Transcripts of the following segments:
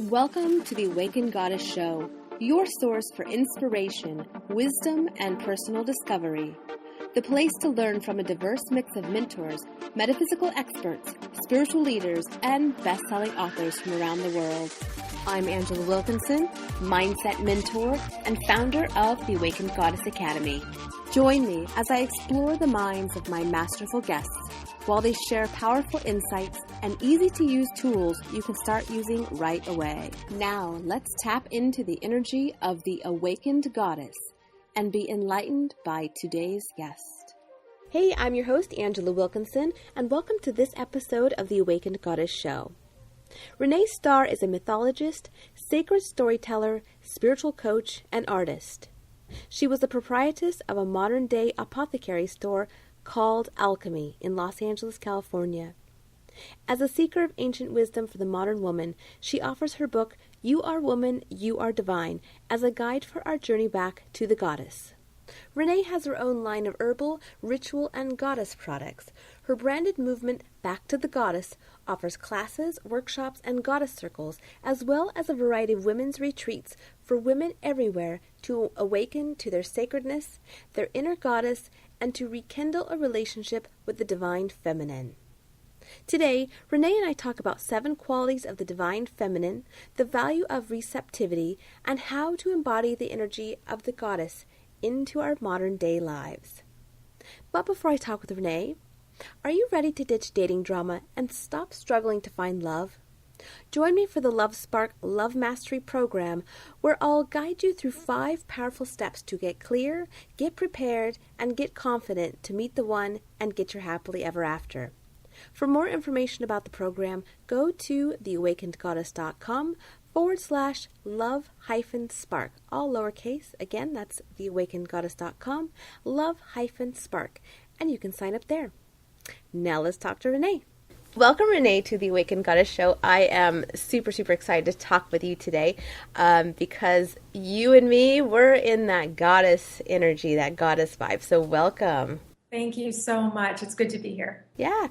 Welcome to the Awakened Goddess Show, your source for inspiration, wisdom, and personal discovery. The place to learn from a diverse mix of mentors, metaphysical experts, spiritual leaders, and best-selling authors from around the world. I'm Angela Wilkinson, mindset mentor and founder of the Awakened Goddess Academy. Join me as I explore the minds of my masterful guests while they share powerful insights and easy-to-use tools you can start using right away. Now, let's tap into the energy of the Awakened Goddess and be enlightened by today's guest. Hey, I'm your host, Angela Wilkinson, and welcome to this episode of the Awakened Goddess Show. Renee Starr is a mythologist, sacred storyteller, spiritual coach, and artist. She was the proprietress of a modern-day apothecary store called Alchemy in Los Angeles, California. As a seeker of ancient wisdom for the modern woman, she offers her book, You Are Woman, You Are Divine, as a guide for our journey back to the goddess. Renee has her own line of herbal, ritual, and goddess products. Her branded movement, Back to the Goddess, offers classes, workshops, and goddess circles, as well as a variety of women's retreats for women everywhere to awaken to their sacredness, their inner goddess, and to rekindle a relationship with the divine feminine. Today, Renee and I talk about 7 qualities of the divine feminine, the value of receptivity, and how to embody the energy of the goddess into our modern-day lives. But before I talk with Renee, are you ready to ditch dating drama and stop struggling to find love? Join me for the Love Spark Love Mastery program, where I'll guide you through 5 powerful steps to get clear, get prepared, and get confident to meet the one and get your happily ever after. For more information about the program, go to theawakenedgoddess.com/love-spark, all lowercase. Again, that's theawakenedgoddess.com, love-spark, and you can sign up there. Now let's talk to Renee. Welcome, Renee, to the Awakened Goddess Show. I am super excited to talk with you today because you and me, we're in that goddess energy, that goddess vibe. So welcome. Thank you so much. It's good to be here. Yeah.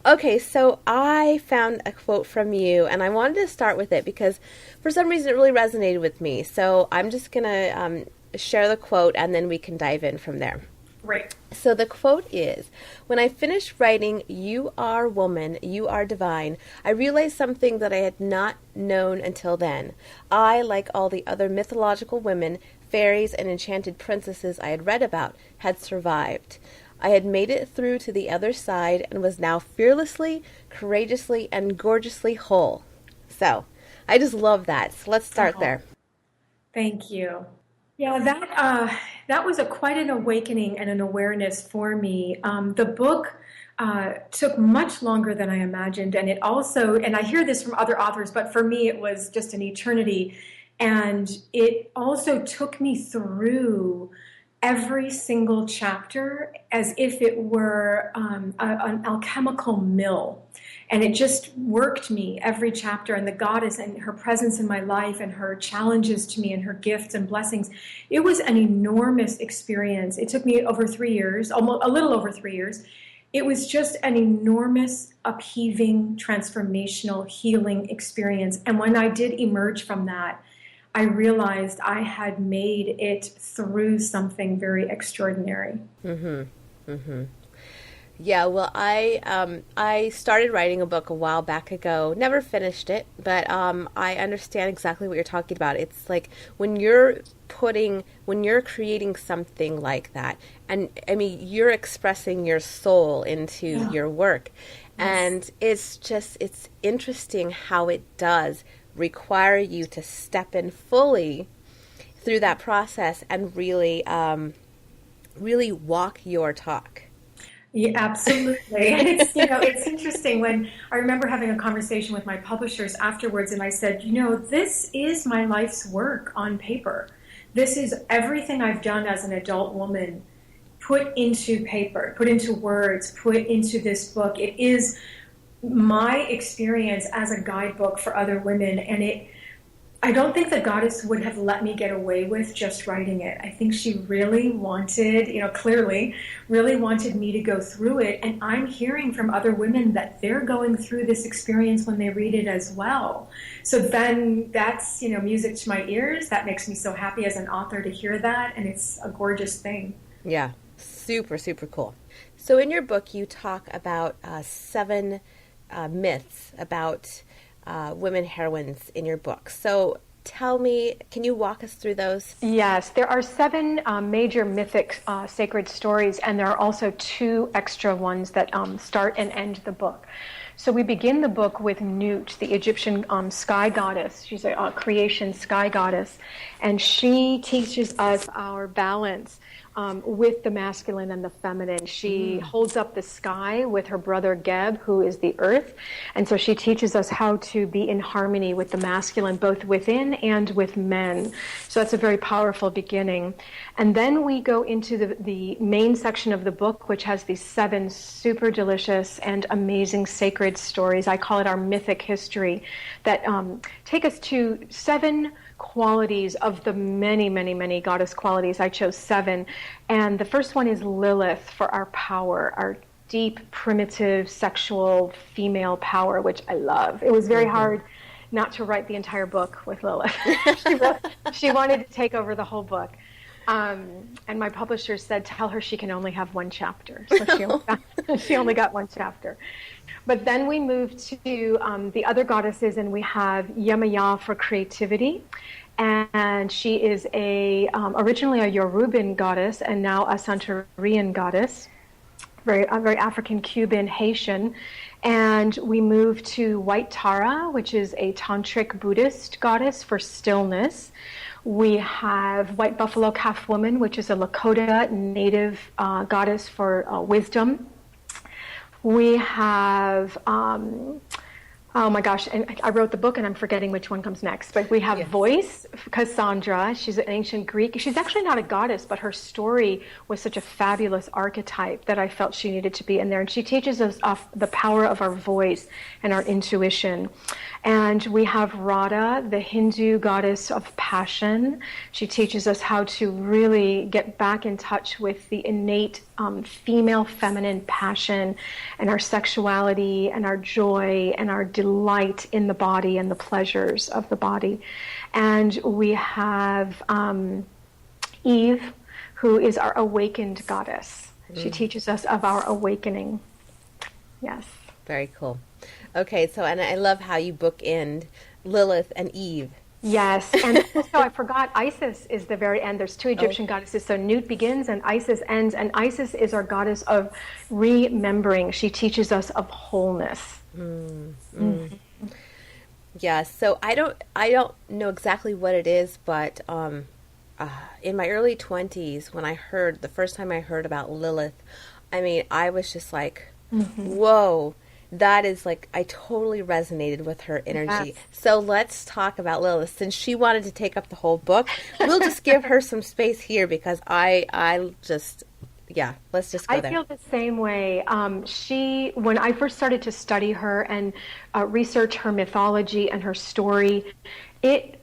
Okay, so I found a quote from you, and I wanted to start with it because for some reason it really resonated with me. So I'm just going to share the quote, and then we can dive in from there. Right. So the quote is, when I finished writing You Are Woman, You Are Divine, I realized something that I had not known until then. I, like all the other mythological women, fairies, and enchanted princesses I had read about, had survived. I had made it through to the other side and was now fearlessly, courageously, and gorgeously whole. So, I just love that. So let's start there. Thank you. Yeah, that was quite an awakening and an awareness for me. The book took much longer than I imagined, and it also, and I hear this from other authors, but for me it was just an eternity. And it also took me through every single chapter as if it were an alchemical mill. And it just worked me every chapter, and the goddess and her presence in my life and her challenges to me and her gifts and blessings. It was an enormous experience. It took me over 3 years, almost a little over 3 years. It was just an enormous, upheaving, transformational, healing experience. And when I did emerge from that, I realized I had made it through something very extraordinary. Yeah, well, I started writing a book a while back ago. Never finished it, but I understand exactly what you're talking about. It's like when you're creating something like that, and I mean, you're expressing your soul into your work, and it's interesting how it does require you to step in fully through that process and really walk your talk. Yeah, absolutely. And it's interesting when I remember having a conversation with my publishers afterwards, and I said, this is my life's work on paper. This is everything I've done as an adult woman put into paper, put into words, put into this book. It is my experience as a guidebook for other women, and I don't think the goddess would have let me get away with just writing it. I think she really wanted, clearly, really wanted me to go through it. And I'm hearing from other women that they're going through this experience when they read it as well. So then that's, music to my ears. That makes me so happy as an author to hear that. And it's a gorgeous thing. Yeah, super, super cool. So in your book, you talk about 7 myths about women heroines in your book. So tell me, can you walk us through those? Yes, there are 7 major mythic sacred stories, and there are also 2 extra ones that start and end the book. So we begin the book with Nut, the Egyptian sky goddess. She's a creation sky goddess, and she teaches us our balance with the masculine and the feminine. She holds up the sky with her brother Geb, who is the earth. And so she teaches us how to be in harmony with the masculine, both within and with men. So that's a very powerful beginning. And then we go into the main section of the book, which has these 7 super delicious and amazing sacred stories. I call it our mythic history, that take us to 7 qualities of the many, many, many goddess qualities. I chose 7. And the first one is Lilith, for our power, our deep, primitive, sexual, female power, which I love. It was very hard not to write the entire book with Lilith. She wanted to take over the whole book. And my publisher said, tell her she can only have 1 chapter. So she only got 1 chapter. But then we move to the other goddesses, and we have Yemaya for creativity. And she is originally a Yoruban goddess and now a Santorian goddess, very African, Cuban, Haitian. And we move to White Tara, which is a tantric Buddhist goddess for stillness. We have White Buffalo Calf Woman, which is a Lakota native goddess for wisdom. We have, oh my gosh, and I wrote the book and I'm forgetting which one comes next, but we have Voice, Cassandra. She's an ancient Greek. She's actually not a goddess, but her story was such a fabulous archetype that I felt she needed to be in there. And she teaches us the power of our voice and our intuition. And we have Radha, the Hindu goddess of passion. She teaches us how to really get back in touch with the innate female feminine passion and our sexuality and our joy and our delight in the body and the pleasures of the body. And we have Eve, who is our awakened goddess. She teaches us of our awakening. Yes. Very cool. Okay, so, and I love how you bookend Lilith and Eve. Yes, and also I forgot, Isis is the very end. There's 2 Egyptian goddesses, so Nut begins and Isis ends, and Isis is our goddess of remembering. She teaches us of wholeness. Yeah, so I don't know exactly what it is, but in my early 20s, when the first time I heard about Lilith, I mean, I was just like, whoa. That is like, I totally resonated with her energy. Yes. So let's talk about Lilith. Since she wanted to take up the whole book, we'll just give her some space here because let's just go there. I feel the same way. When I first started to study her and research her mythology and her story, it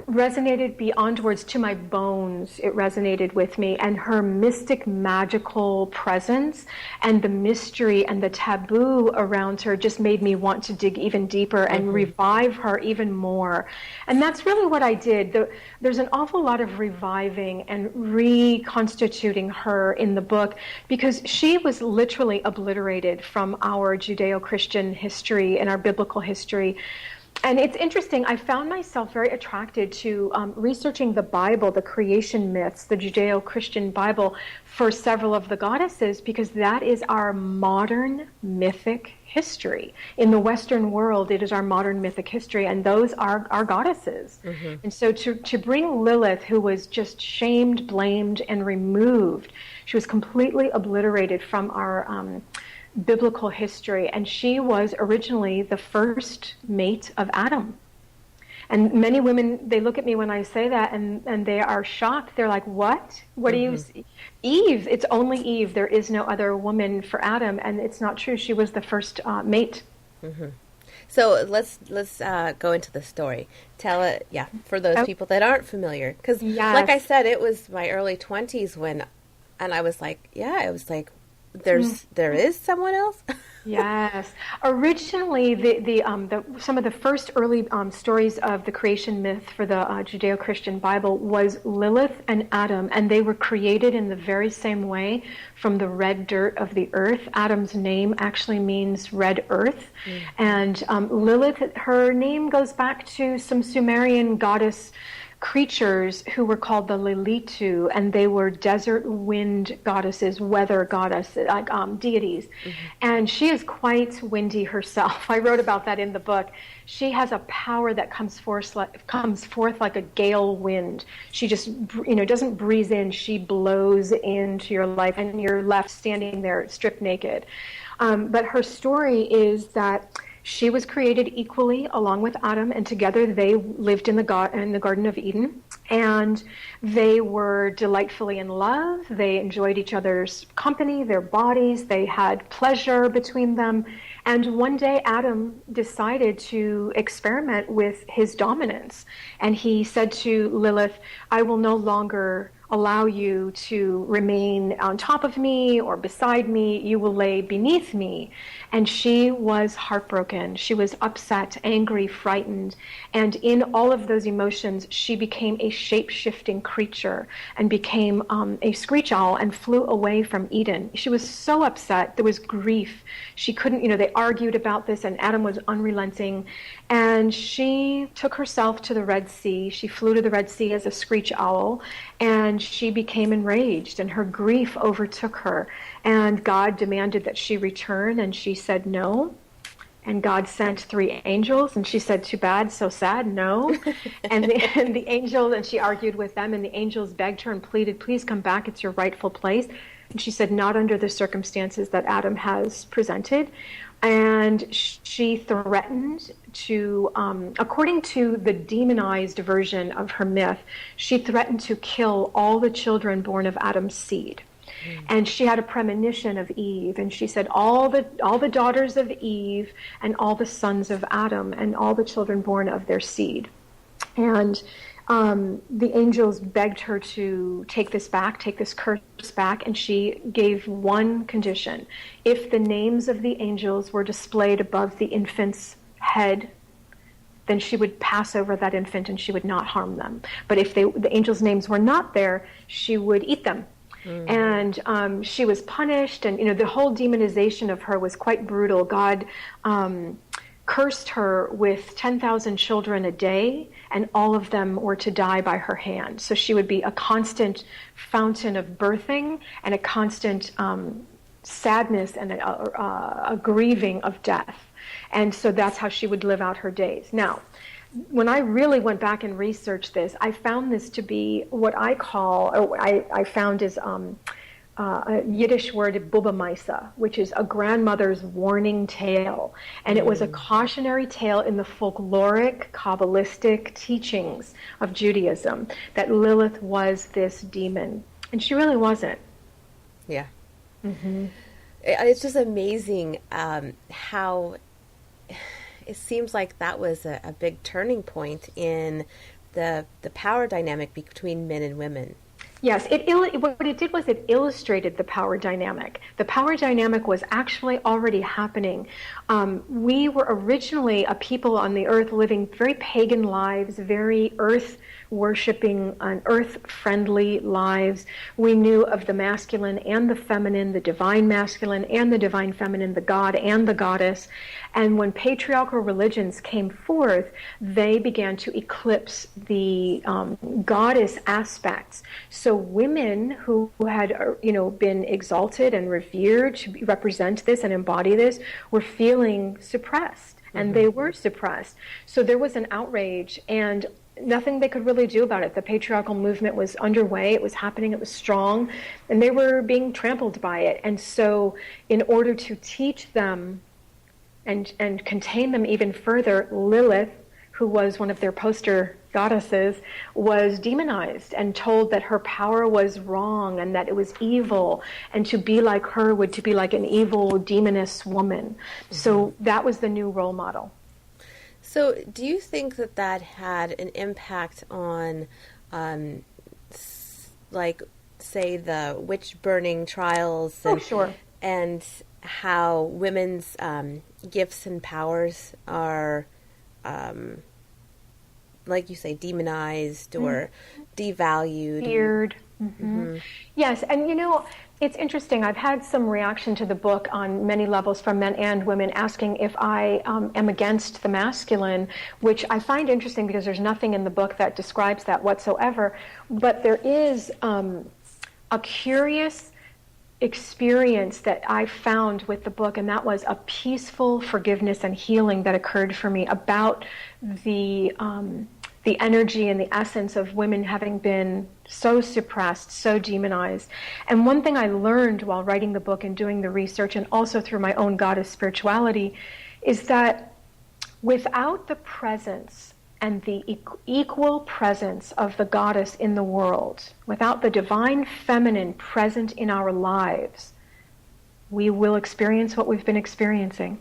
resonated beyond words, to my bones. It resonated with me, and her mystic, magical presence and the mystery and the taboo around her just made me want to dig even deeper and revive her even more. And that's really what I did. There's an awful lot of reviving and reconstituting her in the book because she was literally obliterated from our Judeo-Christian history and our biblical history. And it's interesting, I found myself very attracted to researching the Bible, the creation myths, the Judeo-Christian Bible for several of the goddesses, because that is our modern mythic history. In the Western world, it is our modern mythic history, and those are our goddesses. And so to bring Lilith, who was just shamed, blamed, and removed, she was completely obliterated from our biblical history, and she was originally the first mate of Adam. And many women, they look at me when I say that and they are shocked. They're like, what do you see? Eve, it's only Eve. There is no other woman for Adam, and it's not true. She was the first mate. So let's go into the story. Tell it, for those people that aren't familiar, because like I said, it was my early 20s and I was like, there is someone else. Yes. Originally, some of the first early stories of the creation myth for the Judeo-Christian Bible was Lilith and Adam, and they were created in the very same way from the red dirt of the earth. Adam's name actually means red earth, and Lilith, her name goes back to some Sumerian goddess creatures who were called the Lilitu, and they were desert wind goddesses, weather goddesses, like deities. And she is quite windy herself. I wrote about that in the book. She has a power that comes forth like a gale wind. She just, doesn't breeze in. She blows into your life, and you're left standing there stripped naked. But her story is that she was created equally along with Adam, and together they lived in the Garden of Eden, and they were delightfully in love. They enjoyed each other's company, their bodies. They had pleasure between them. And one day Adam decided to experiment with his dominance, and he said to Lilith, I will no longer allow you to remain on top of me or beside me. You will lay beneath me. And she was heartbroken. She was upset, angry, frightened. And in all of those emotions, she became a shape-shifting creature and became a screech owl and flew away from Eden. She was so upset. There was grief. She couldn't, they argued about this, and Adam was unrelenting. And she took herself to the Red Sea. She flew to the Red Sea as a screech owl, and she became enraged, and her grief overtook her. And God demanded that she return, and she said no. And God sent 3 angels, and she said, too bad, so sad, no. and the angels, and she argued with them, and the angels begged her and pleaded, please come back, it's your rightful place. And she said, not under the circumstances that Adam has presented. And she threatened to, according to the demonized version of her myth, she threatened to kill all the children born of Adam's seed. And she had a premonition of Eve, and she said, all the daughters of Eve and all the sons of Adam and all the children born of their seed. And the angels begged her to take this curse back, and she gave one condition. If the names of the angels were displayed above the infant's head, then she would pass over that infant and she would not harm them. But if the angels' names were not there, she would eat them. And she was punished, and the whole demonization of her was quite brutal. God cursed her with 10,000 children a day, and all of them were to die by her hand. So she would be a constant fountain of birthing and a constant sadness and a grieving of death. And so that's how she would live out her days. Now, when I really went back and researched this, I found this to be what I found is a Yiddish word, Bubba Maisa, which is a grandmother's warning tale. And it was a cautionary tale in the folkloric, Kabbalistic teachings of Judaism that Lilith was this demon. And she really wasn't. Yeah. It's just amazing how it seems like that was a big turning point in the power dynamic between men and women. Yes, what it did was it illustrated the power dynamic. The power dynamic was actually already happening. We were originally a people on the earth living very pagan lives, very earth-worshipping and earth-friendly lives. We knew of the masculine and the feminine, the divine masculine and the divine feminine, the god and the goddess. And when patriarchal religions came forth, they began to eclipse the goddess aspects. So women who had, been exalted and revered to represent this and embody this were feeling suppressed, and they were suppressed. So there was an outrage, and nothing they could really do about it. The patriarchal movement was underway, it was happening, it was strong, and they were being trampled by it. And so in order to teach them and contain them even further, Lilith, who was one of their poster goddesses, was demonized and told that her power was wrong and that it was evil, and to be like her would to be like an evil demoness woman. So that was the new role model. So do you think that that had an impact on, like, say, the witch burning trials Sure. and how women's gifts and powers are, like you say, demonized or devalued? Feared. Yes, and it's interesting. I've had some reaction to the book on many levels from men and women asking if I am against the masculine, which I find interesting because there's nothing in the book that describes that whatsoever. But there is a curious experience that I found with the book, and that was a peaceful forgiveness and healing that occurred for me about the energy and the essence of women having been so suppressed, so demonized. And one thing I learned while writing the book and doing the research, and also through my own goddess spirituality, is that without the presence and the equal presence of the goddess in the world, without the divine feminine present in our lives, we will experience what we've been experiencing.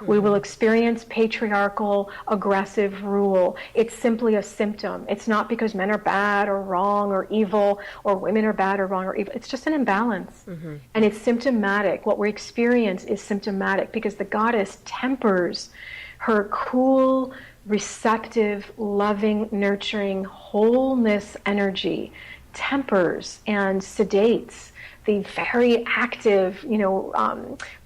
We will experience patriarchal, aggressive rule. It's simply a symptom. It's not because men are bad or wrong or evil, or women are bad or wrong or evil. It's just an imbalance. And it's symptomatic. What we experience is symptomatic because the goddess tempers her cool, receptive, loving, nurturing, wholeness energy, tempers and sedates the very active,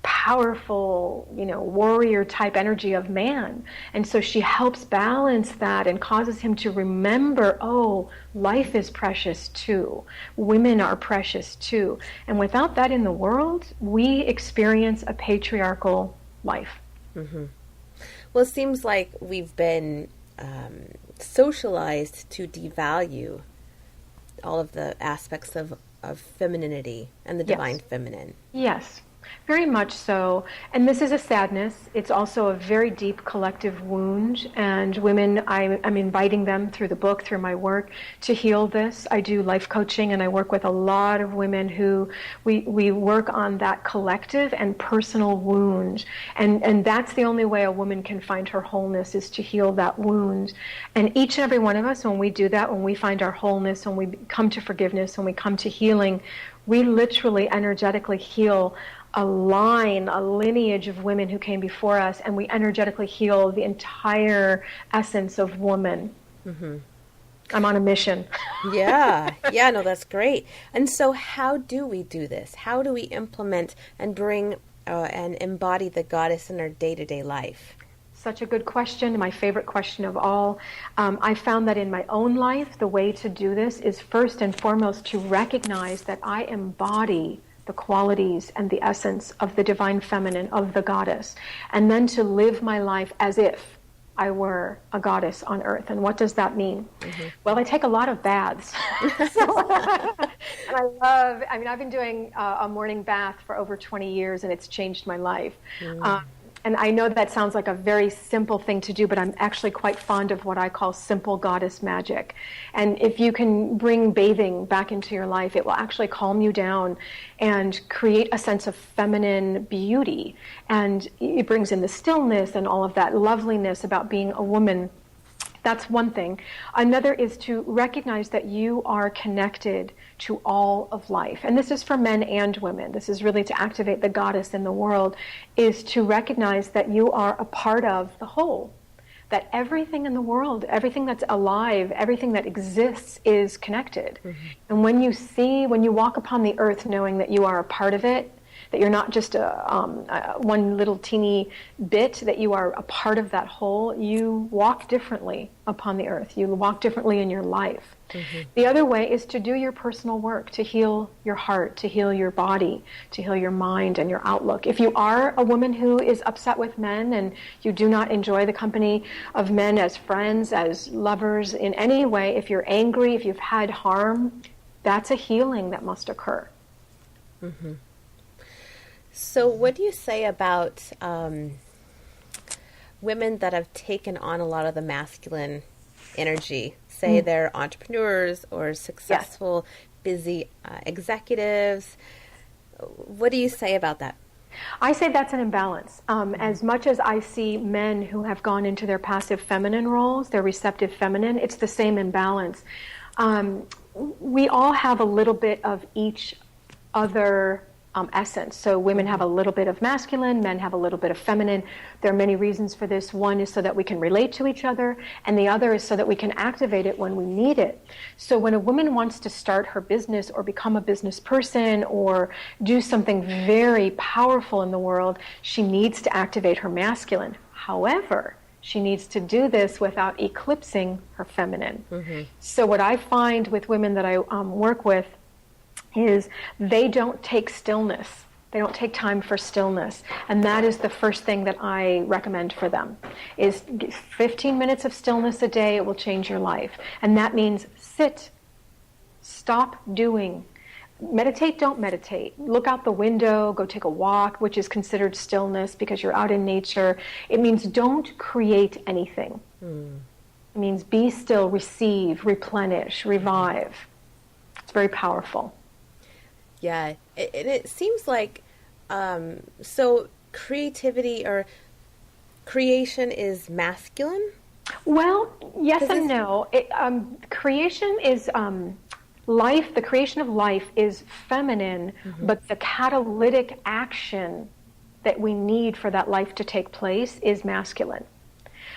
powerful, warrior type energy of man. And so she helps balance that and causes him to remember, oh, life is precious too. Women are precious too. And without that in the world, we experience a patriarchal life. Well, it seems like we've been socialized to devalue all of the aspects of femininity and the divine feminine. Yes, very much so. And this is a sadness. It's also a very deep collective wound. And women, I'm inviting them through the book, through my work, to heal this. I do life coaching, and I work with a lot of women who we work on that collective and personal wound. And that's the only way a woman can find her wholeness, is to heal that wound. And each and every one of us, when we do that, when we find our wholeness, when we come to forgiveness, when we come to healing, we literally energetically heal a lineage of women who came before us, and we energetically heal the entire essence of woman. I'm on a mission. Yeah, no, that's great. And so how do we do this? How do we implement and bring and embody the goddess in our day-to-day life? Such a good question, my favorite question of all. I found that in my own life, the way to do this is first and foremost to recognize that I embody the qualities and the essence of the divine feminine, of the goddess, and then to live my life as if I were a goddess on earth. And what does that mean? Well, I take a lot of baths. And I've been doing a morning bath for over 20 years, and it's changed my life. And I know that sounds like a very simple thing to do, but I'm actually quite fond of what I call simple goddess magic. And if you can bring bathing back into your life, it will actually calm you down and create a sense of feminine beauty. And it brings in the stillness and all of that loveliness about being a woman. That's one thing. Another is to recognize that you are connected to all of life. And this is for men and women. This is really to activate the goddess in the world, is to recognize that you are a part of the whole. That everything in the world, everything that's alive, everything that exists is connected. And when you walk upon the earth knowing that you are a part of it, that you're not just one little teeny bit, that you are a part of that whole, you walk differently upon the earth. You walk differently in your life. The other way is to do your personal work, to heal your heart, to heal your body, to heal your mind and your outlook. If you are a woman who is upset with men and you do not enjoy the company of men as friends, as lovers in any way, if you're angry, if you've had harm, that's a healing that must occur. So what do you say about women that have taken on a lot of the masculine energy? Say they're entrepreneurs or successful, busy executives. What do you say about that? I say that's an imbalance. As much as I see men who have gone into their passive feminine roles, their receptive feminine, it's the same imbalance. We all have a little bit of each other essence. So women have a little bit of masculine, men have a little bit of feminine. There are many reasons for this. One is so that we can relate to each other, and the other is so that we can activate it when we need it. So when a woman wants to start her business or become a business person or do something very powerful in the world, she needs to activate her masculine. However, she needs to do this without eclipsing her feminine. Mm-hmm. So what I find with women that I work with is they don't take stillness. They don't take time for stillness. And that is the first thing that I recommend for them, is 15 minutes of stillness a day. It will change your life. And that means sit, stop doing. Meditate, don't meditate. Look out the window, go take a walk, which is considered stillness because you're out in nature. It means don't create anything. It means be still, receive, replenish, revive. It's very powerful. Yeah, it seems like, so creativity or creation is masculine? Well, yes and no. Creation is life. The creation of life is feminine, but the catalytic action that we need for that life to take place is masculine.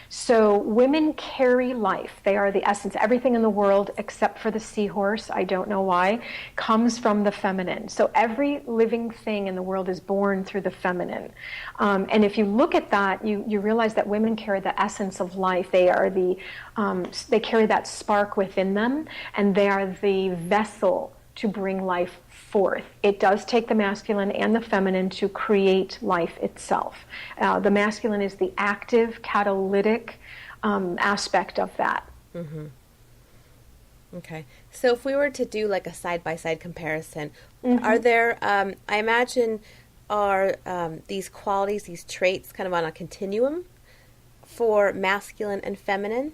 So women carry life. They are the essence. Everything in the world, except for the seahorse, I don't know why, comes from the feminine. So every living thing in the world is born through the feminine. And if you look at that, you realize that women carry the essence of life. They are they carry that spark within them, and they are the vessel to bring life forth. It does take the masculine and the feminine to create life itself. The masculine is the active, catalytic aspect of that. Mm-hmm. Okay. So if we were to do like a side-by-side comparison, are there, I imagine, are these qualities, these traits kind of on a continuum for masculine and feminine?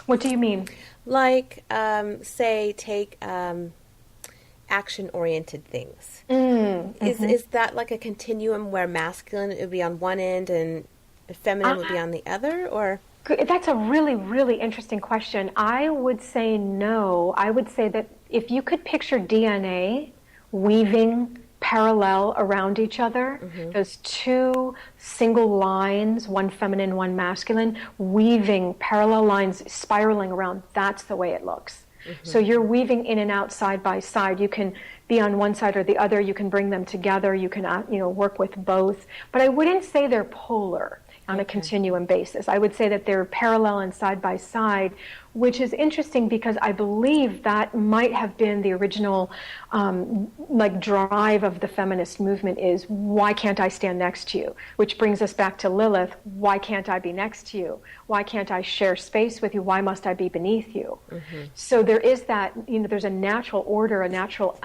What do you mean? Like, say, take action-oriented things. Is that like a continuum where masculine would be on one end and feminine would be on the other, or? That's a really, really interesting question. I would say no. I would say that if you could picture DNA weaving parallel around each other, those two single lines, one feminine, one masculine, weaving parallel lines, spiraling around, that's the way it looks. So you're weaving in and out side by side. You can be on one side or the other. You can bring them together. You can work with both. But I wouldn't say they're polar on a continuum basis. I would say that they're parallel and side by side, which is interesting because I believe that might have been the original drive of the feminist movement is, why can't I stand next to you? Which brings us back to Lilith. Why can't I be next to you? Why can't I share space with you? Why must I be beneath you? So there is that, there's a natural order, a natural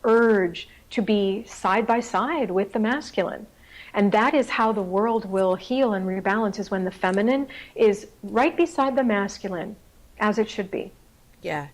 urge to be side by side with the masculine. And that is how the world will heal and rebalance, is when the feminine is right beside the masculine, as it should be. Yeah.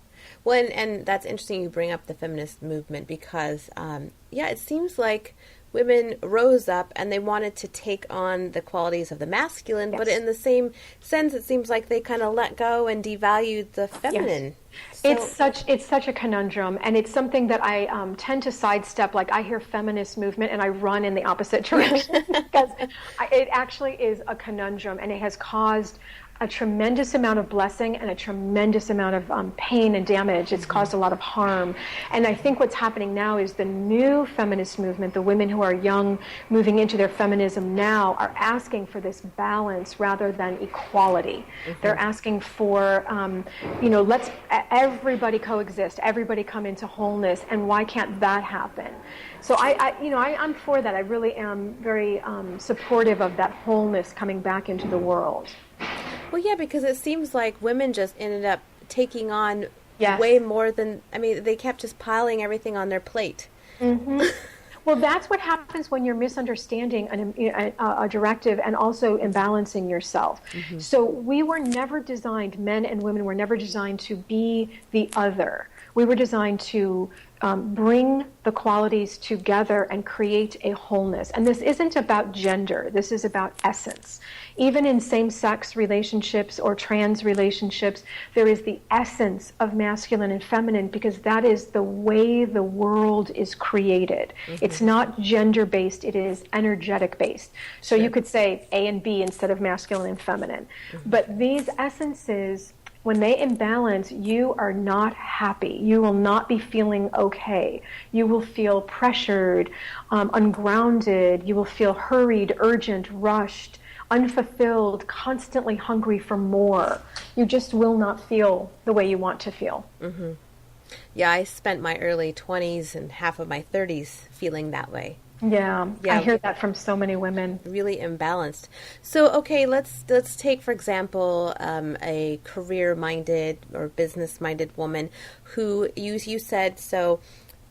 Well, and that's interesting you bring up the feminist movement because, it seems like women rose up and they wanted to take on the qualities of the masculine, but in the same sense, it seems like they kind of let go and devalued the feminine. Yes. So, it's such a conundrum, and it's something that I tend to sidestep. Like, I hear feminist movement and I run in the opposite direction because it actually is a conundrum, and it has caused a tremendous amount of blessing and a tremendous amount of pain and damage. It's caused a lot of harm. And I think what's happening now is the new feminist movement, the women who are young, moving into their feminism now, are asking for this balance rather than equality. They're asking for, let's everybody coexist, everybody come into wholeness, and why can't that happen? So I'm for that. I really am very supportive of that wholeness coming back into the world. Well, yeah, because it seems like women just ended up taking on way more than, they kept just piling everything on their plate. Well, that's what happens when you're misunderstanding a directive and also imbalancing yourself. So we were never designed, men and women were never designed to be the other. We were designed to bring the qualities together and create a wholeness. And this isn't about gender. This is about essence. Even in same-sex relationships or trans relationships, there is the essence of masculine and feminine, because that is the way the world is created. Mm-hmm. It's not gender-based, it is energetic-based. So you could say A and B instead of masculine and feminine. Mm-hmm. But these essences, when they imbalance, you are not happy. You will not be feeling okay. You will feel pressured, ungrounded. You will feel hurried, urgent, rushed, unfulfilled, constantly hungry for more. You just will not feel the way you want to feel. Mm-hmm. Yeah, I spent my early 20s and half of my 30s feeling that way. Yeah, I hear that from so many women. Really imbalanced. So, okay, let's take, for example, a career-minded or business-minded woman who, you said, so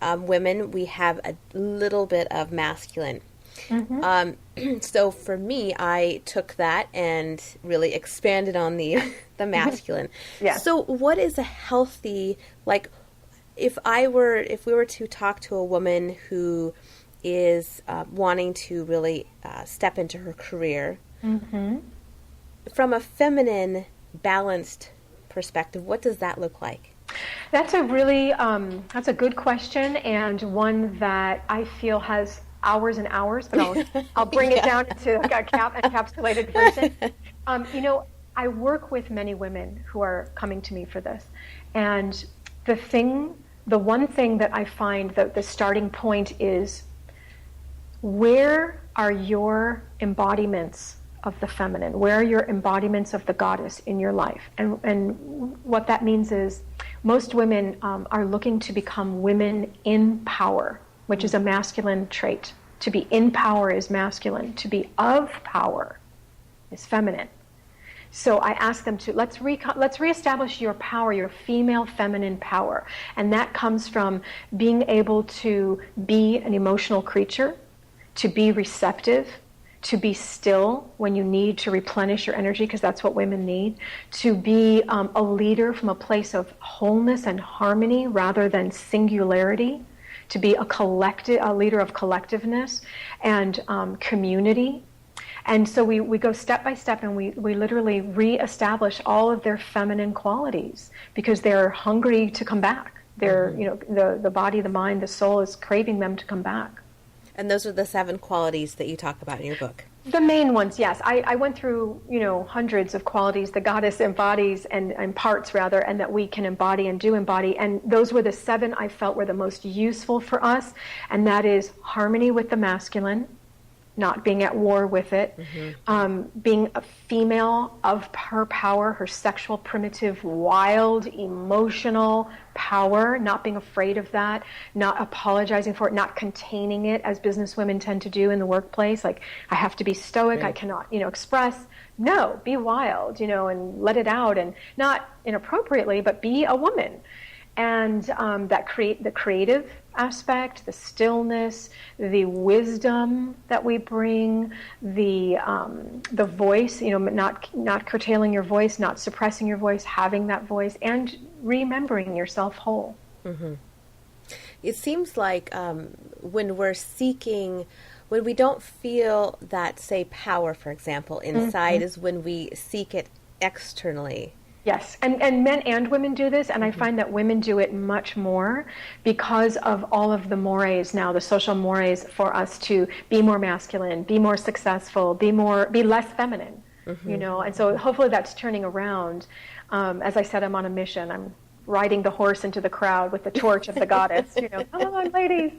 women, we have a little bit of masculine. Mm-hmm. So for me, I took that and really expanded on the masculine. Yeah. So what is a healthy, like, if we were to talk to a woman who is wanting to really step into her career, mm-hmm. from a feminine, balanced perspective, what does that look like? That's a really, that's a good question, and one that I feel has hours and hours, but I'll bring it down into a encapsulated version. I work with many women who are coming to me for this, and the one thing that I find that the starting point is, where are your embodiments of the feminine? Where are your embodiments of the goddess in your life? And what that means is, most women are looking to become women in power, which is a masculine trait. To be in power is masculine. To be of power is feminine. So I ask them to, let's reestablish your power, your female feminine power. And that comes from being able to be an emotional creature, to be receptive, to be still when you need to replenish your energy, because that's what women need, to be a leader from a place of wholeness and harmony rather than singularity, to be a leader of collectiveness and community. And so we go step by step, and we literally reestablish all of their feminine qualities, because they're hungry to come back. They're, the body, the mind, the soul is craving them to come back. And those are the 7 qualities that you talk about in your book. The main ones, yes. I went through, hundreds of qualities the goddess embodies and parts rather, and that we can embody and do embody. And those were the 7 I felt were the most useful for us. And that is harmony with the masculine, not being at war with it, mm-hmm. Being a female of her power, her sexual, primitive, wild, emotional power, not being afraid of that, not apologizing for it, not containing it, as business women tend to do in the workplace. Like, I have to be stoic, right. I cannot, express. No, be wild, and let it out, and not inappropriately, but be a woman. And the creative aspect, the stillness, the wisdom that we bring, the voice, not curtailing your voice, not suppressing your voice, having that voice, and remembering yourself whole. Mm-hmm. It seems like when we don't feel that, say, power, for example, inside, mm-hmm. is when we seek it externally. Yes, and men and women do this, and I find that women do it much more because of all of the mores now, the social mores for us to be more masculine, be more successful, be less feminine, mm-hmm. And so hopefully that's turning around. As I said, I'm on a mission. I'm riding the horse into the crowd with the torch of the goddess, come on, ladies.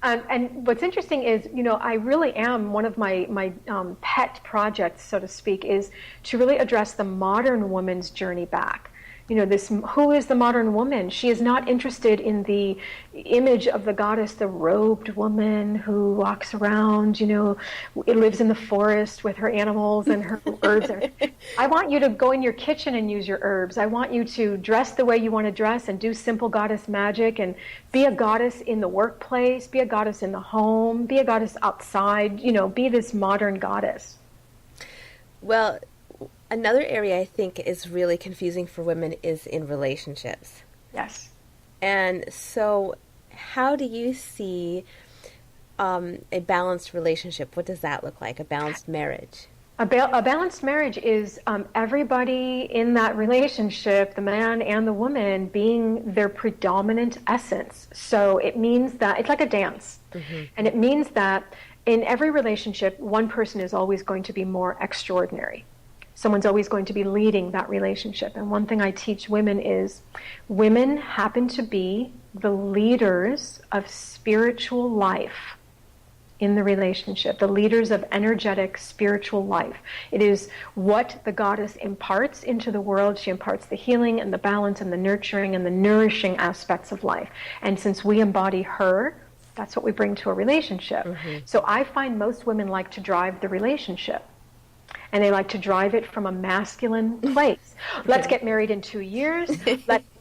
And what's interesting is, I really am, one of my pet projects, so to speak, is to really address the modern woman's journey back. Who is the modern woman? She is not interested in the image of the goddess, the robed woman who walks around, lives in the forest with her animals and her herbs. I want you to go in your kitchen and use your herbs. I want you to dress the way you want to dress and do simple goddess magic, and be a goddess in the workplace, be a goddess in the home, be a goddess outside, be this modern goddess. Well, another area I think is really confusing for women is in relationships. Yes. And so how do you see a balanced relationship? What does that look like? A balanced marriage? A balanced marriage is everybody in that relationship, the man and the woman, being their predominant essence. So it means that it's like a dance. Mm-hmm. And it means that in every relationship, one person is always going to be more extraordinary. Someone's always going to be leading that relationship. And one thing I teach women is women happen to be the leaders of spiritual life in the relationship, the leaders of energetic spiritual life. It is what the goddess imparts into the world. She imparts the healing and the balance and the nurturing and the nourishing aspects of life. And since we embody her, that's what we bring to a relationship. Mm-hmm. So I find most women like to drive the relationship. And they like to drive it from a masculine place. Let's get married in 2 years.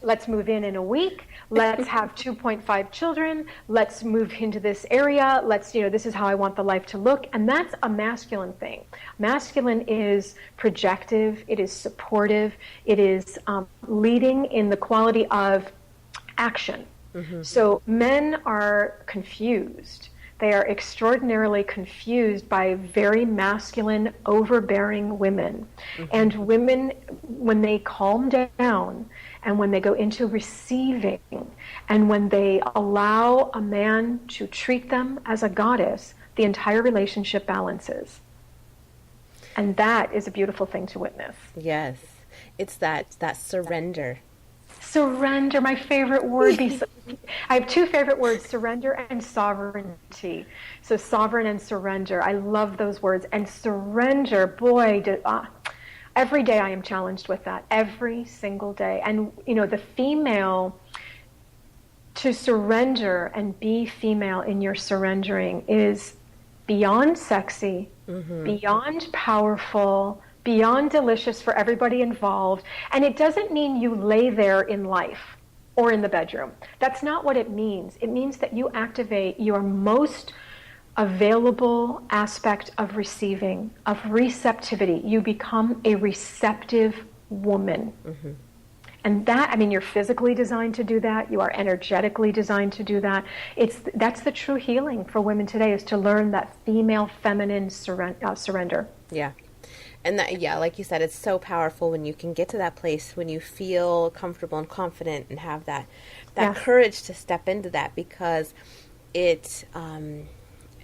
Let's move in a week. Let's have 2.5 children. Let's move into this area. This is how I want the life to look. And that's a masculine thing. Masculine is projective. It is supportive. It is leading in the quality of action. Mm-hmm. So men are confused. They are extraordinarily confused by very masculine, overbearing women. Mm-hmm. And women, when they calm down and when they go into receiving and when they allow a man to treat them as a goddess, the entire relationship balances. And that is a beautiful thing to witness. Yes. It's that surrender. Surrender, my favorite word. I have two favorite words, surrender and sovereignty. So sovereign and surrender. I love those words. And surrender, boy, every day I am challenged with that. Every single day. And, the female, to surrender and be female in your surrendering is beyond sexy, mm-hmm. beyond powerful, beyond delicious for everybody involved. And it doesn't mean you lay there in life or in the bedroom. That's not what it means. It means that you activate your most available aspect of receiving, of receptivity. You become a receptive woman. Mm-hmm. And that, you're physically designed to do that. You are energetically designed to do that. That's the true healing for women today, is to learn that female feminine surrender. Yeah. And that, like you said, it's so powerful when you can get to that place when you feel comfortable and confident and have that courage to step into that, because it,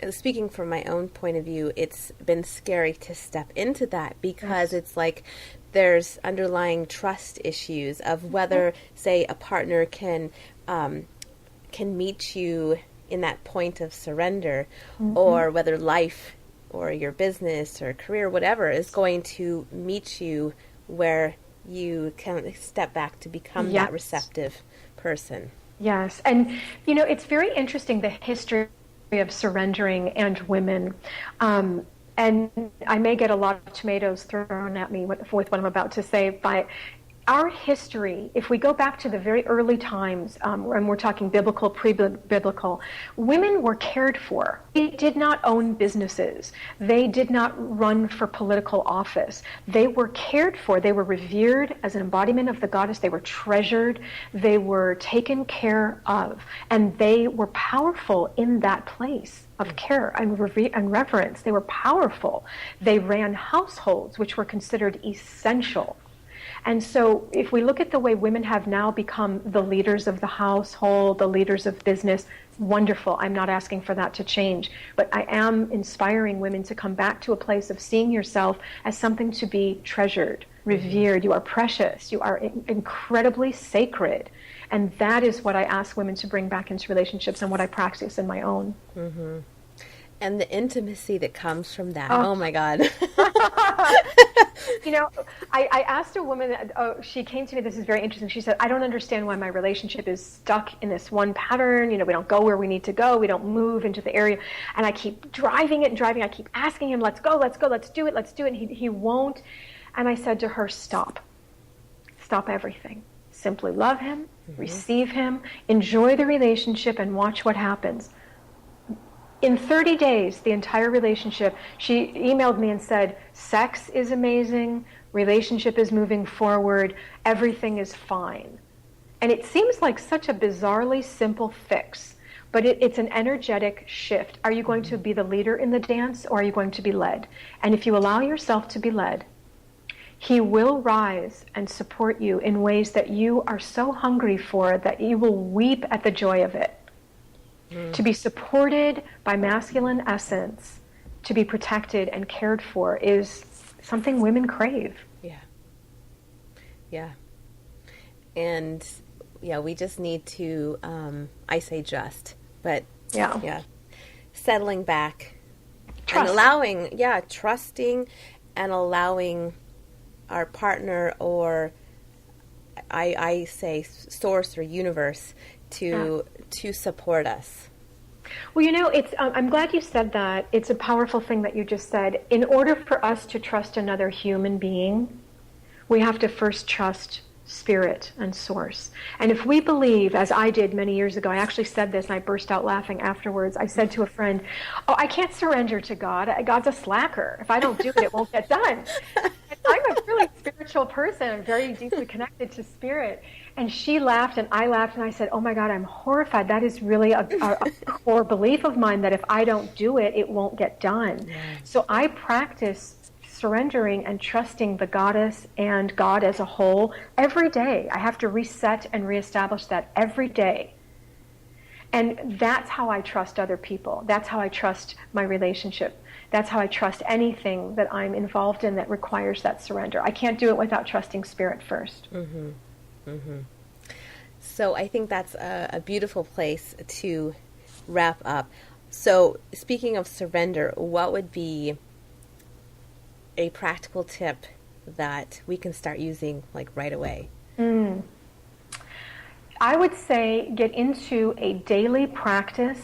speaking from my own point of view, it's been scary to step into that because it's like there's underlying trust issues of whether, say, a partner can meet you in that point of surrender, mm-hmm. or whether life or your business or career, whatever, is going to meet you where you can step back to become that receptive person. Yes. And, it's very interesting, the history of surrendering and women. And I may get a lot of tomatoes thrown at me with what I'm about to say, but our history, if we go back to the very early times, and we're talking biblical, pre-biblical, women were cared for. They did not own businesses. They did not run for political office. They were cared for. They were revered as an embodiment of the goddess. They were treasured. They were taken care of. And they were powerful in that place of care and reverence. They were powerful. They ran households, which were considered essential. And so if we look at the way women have now become the leaders of the household, the leaders of business, wonderful. I'm not asking for that to change. But I am inspiring women to come back to a place of seeing yourself as something to be treasured, revered. You are precious. You are incredibly sacred. And that is what I ask women to bring back into relationships and what I practice in my own. Mm-hmm. And the intimacy that comes from that. Oh my God. I asked a woman, she came to me, this is very interesting. She said, I don't understand why my relationship is stuck in this one pattern. We don't go where we need to go. We don't move into the area. And I keep driving. I keep asking him, let's go, let's do it. And he won't. And I said to her, stop everything. Simply love him, mm-hmm. receive him, enjoy the relationship, and watch what happens. In 30 days, the entire relationship, she emailed me and said, sex is amazing, relationship is moving forward, everything is fine. And it seems like such a bizarrely simple fix. but it's an energetic shift. Are you going to be the leader in the dance, or are you going to be led? And if you allow yourself to be led, he will rise and support you in ways that you are so hungry for that you will weep at the joy of it. To be supported by masculine essence, to be protected and cared for, is something women crave. Yeah. Yeah. And yeah, we just need to, I say just, but yeah, settling back and allowing, trusting and allowing our partner, or I say source or universe, to support us. Well, it's. I'm glad you said that. It's a powerful thing that you just said. In order for us to trust another human being, we have to first trust spirit and source. And if we believe, as I did many years ago, I actually said this and I burst out laughing afterwards. I said to a friend, "Oh, I can't surrender to God. God's a slacker. If I don't do it, it won't get done." I'm a really spiritual person. I'm very deeply connected to spirit. And she laughed and I laughed and I said, "Oh my God, I'm horrified. That is really a core belief of mine, that if I don't do it, it won't get done." Yeah. So I practice surrendering and trusting the goddess and God as a whole every day. I have to reset and reestablish that every day. And that's how I trust other people. That's how I trust my relationship. That's how I trust anything that I'm involved in that requires that surrender. I can't do it without trusting spirit first. Mm-hmm. Mm-hmm. So I think that's a beautiful place to wrap up. So speaking of surrender, what would be a practical tip that we can start using like right away? I would say get into a daily practice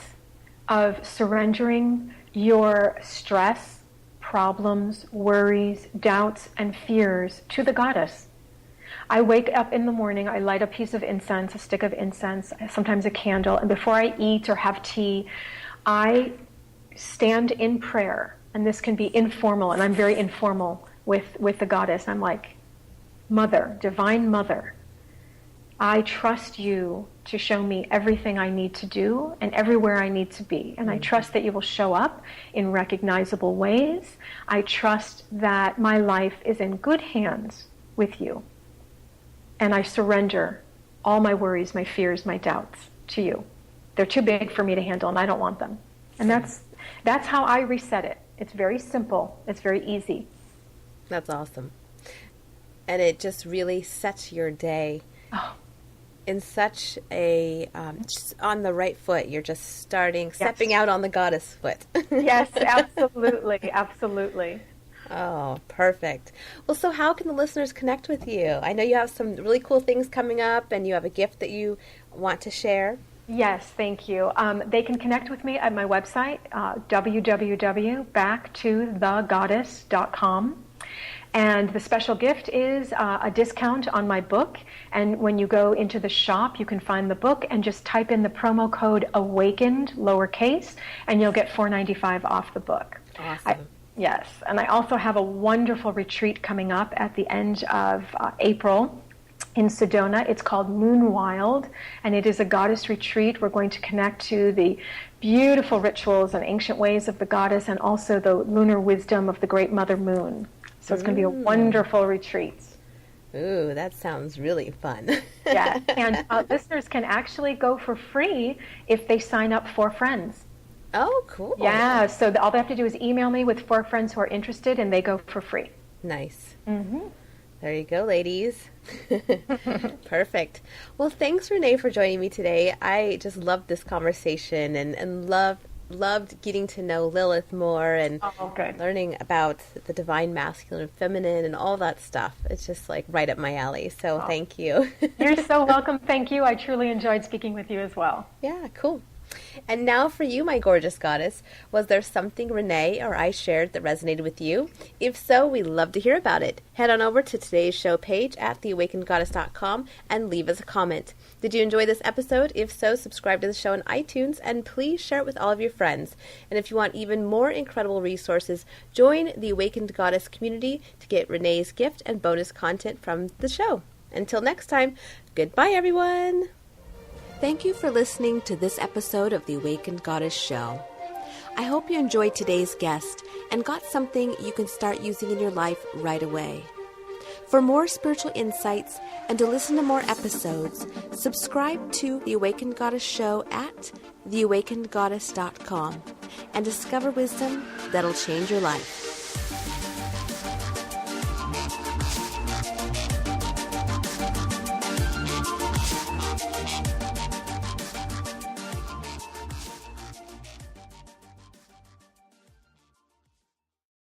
of surrendering your stress, problems, worries, doubts, and fears to the goddess. I wake up in the morning, I light a piece of incense, a stick of incense, sometimes a candle, and before I eat or have tea, I stand in prayer. And this can be informal, and I'm very informal with the goddess. I'm like, Mother, Divine Mother, I trust you to show me everything I need to do and everywhere I need to be. And I trust that you will show up in recognizable ways. I trust that my life is in good hands with you. And I surrender all my worries, my fears, my doubts to you. They're too big for me to handle, and I don't want them. And that's how I reset it. It's very simple. It's very easy. That's awesome. And it just really sets your day in such a, just on the right foot. You're just stepping out on the goddess foot. Yes, absolutely. Absolutely. Oh, perfect. Well, so how can the listeners connect with you? I know you have some really cool things coming up and you have a gift that you want to share. Yes, thank you. They can connect with me at my website, www.backtothegoddess.com. And the special gift is a discount on my book. And when you go into the shop, you can find the book and just type in the promo code AWAKENED, lowercase, and you'll get $4.95 off the book. Awesome. Yes, and I also have a wonderful retreat coming up at the end of April in Sedona. It's called Moon Wild, and it is a goddess retreat. We're going to connect to the beautiful rituals and ancient ways of the goddess, and also the lunar wisdom of the Great Mother Moon. So it's going to be a wonderful retreat. Ooh, that sounds really fun. Yeah, and listeners can actually go for free if they sign up for friends. Oh, cool. Yeah, so all they have to do is email me with 4 friends who are interested, and they go for free. Nice. Mm-hmm. There you go, ladies. Perfect. Well, thanks, Renee, for joining me today. I just loved this conversation and loved getting to know Lilith more and learning about the divine masculine and feminine and all that stuff. It's just like right up my alley. So thank you. You're so welcome. Thank you. I truly enjoyed speaking with you as well. Yeah, cool. And now for you, my gorgeous goddess, was there something Renee or I shared that resonated with you? If so, we'd love to hear about it. Head on over to today's show page at theawakenedgoddess.com and leave us a comment. Did you enjoy this episode? If so, subscribe to the show on iTunes and please share it with all of your friends. And if you want even more incredible resources, join the Awakened Goddess community to get Renee's gift and bonus content from the show. Until next time, goodbye, everyone. Thank you for listening to this episode of the Awakened Goddess Show. I hope you enjoyed today's guest and got something you can start using in your life right away. For more spiritual insights and to listen to more episodes, subscribe to The Awakened Goddess Show at theawakenedgoddess.com and discover wisdom that'll change your life.